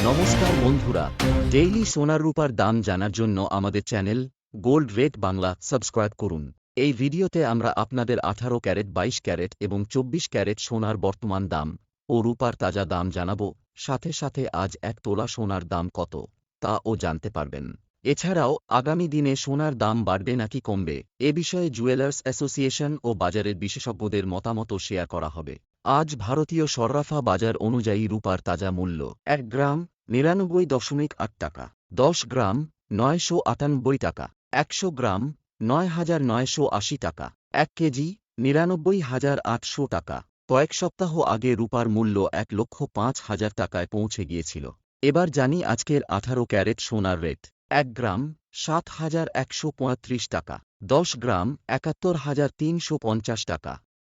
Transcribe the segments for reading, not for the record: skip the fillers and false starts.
নমস্কার বন্ধুরা, ডেইলি সোনার রূপার দাম জানার জন্য আমাদের channel gold rate Bangla subscribe করুন। এই ভিডিওতে আমরা আপনাদের 18 ক্যারেট, 22 ক্যারেট এবং 24 ক্যারেট সোনার বর্তমান দাম ও রূপার তাজা দাম জানাবো। সাথে সাথে আজ 1 তোলা সোনার দাম কত তাও জানতে পারবেন। এছাড়াও আগামী দিনে সোনার দাম বাড়বে নাকি কমবে এ বিষয়ে জুয়েলার্স অ্যাসোসিয়েশন ও বাজারের বিশেষজ্ঞদের মতামতও শেয়ার করা হবে। আজ ভারতীয় সর্রাফা বাজার অনুযায়ী রূপার তাজা মূল্য 1 গ্রাম 99.8 টাকা, 10 গ্রাম 998 টাকা, 100 গ্রাম 9,980 টাকা, 1 কেজি 99,800 টাকা। কয়েক সপ্তাহ আগে রূপার মূল্য 1,05,000 টাকায় পৌঁছে গিয়েছিল। এবার জানি আজকের 18 ক্যারেট সোনার রেট। 1 গ্রাম 7,135 টাকা, 10 গ্রাম 71,350 টাকা।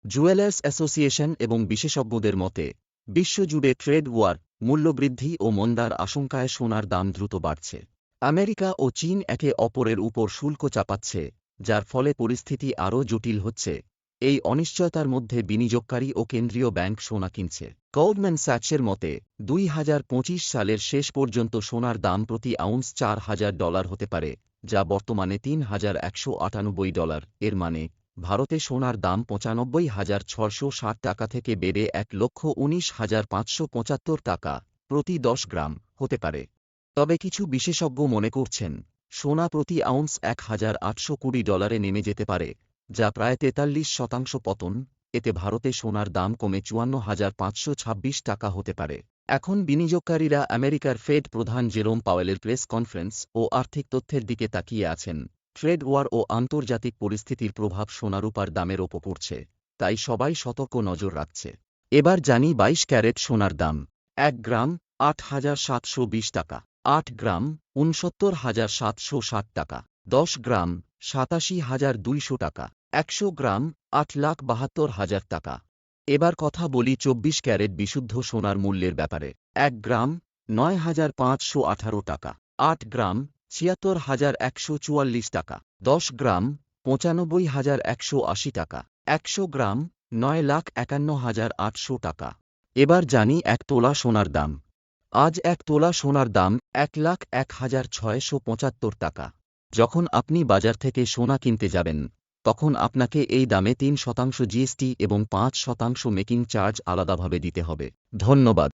জুয়েলার্স অ্যাসোসিয়েশন এবং বিশেষজ্ঞদের মতে, বিশ্বজুড়ে ট্রেড ওয়ার, মূল্যবৃদ্ধি ও মন্দার আশঙ্কায় সোনার দাম দ্রুত বাড়ছে। আমেরিকা ও চীন একে অপরের উপর শুল্ক চাপাচ্ছে, যার ফলে পরিস্থিতি আরও জটিল হচ্ছে। এই অনিশ্চয়তার মধ্যে বিনিয়োগকারী ও কেন্দ্রীয় ব্যাংক সোনা কিনছে। গোল্ডম্যান স্যাচসের মতে 2025 সালের শেষ পর্যন্ত সোনার দাম প্রতি আউন্স $4,000 হতে পারে, যা বর্তমানে $3,198। এর মানে ভারতে সোনার দাম 95,660 টাকা থেকে বেড়ে 1,19,575 টাকা প্রতি 10 গ্রাম হতে পারে। তবে কিছু বিশেষজ্ঞ মনে করছেন, সোনা প্রতি আউন্স $1,820 নেমে যেতে পারে, যা প্রায় 43% পতন। এতে ভারতে সোনার দাম কমে 54,526 টাকা হতে পারে। এখন বিনিয়োগকারীরা আমেরিকার ফেড প্রধান জেরোম পাওয়েলের প্রেস কনফারেন্স ও আর্থিক তথ্যের দিকে তাকিয়ে আছেন। ট্রেড ওয়ার ও আন্তর্জাতিক পরিস্থিতির প্রভাব সোনারূপার দামের ওপর পড়ছে, তাই সবাই সতর্ক নজর রাখছে। এবার জানি 22 ক্যারেট সোনার দাম। 1 গ্রাম 8,720 টাকা, 8 গ্রাম 69,760 টাকা, 10 গ্রাম 87,200 টাকা, 100 গ্রাম 8,72,000 টাকা। এবার কথা বলি 24 ক্যারেট বিশুদ্ধ সোনার মূল্যের ব্যাপারে। 1 গ্রাম 9,518 টাকা, 8 গ্রাম 76,144 টাকা, 10 গ্রাম 95,180 টাকা, 100 গ্রাম 9,51,800 টাকা। এবার জানি 1 তোলা সোনার দাম। আজ 1 তোলা সোনার দাম 1,01,675 টাকা। যখন আপনি বাজার থেকে সোনা কিনতে যাবেন, তখন আপনাকে এই দামে 3% জিএসটি এবং 5% মেকিং চার্জ আলাদাভাবে দিতে হবে। ধন্যবাদ।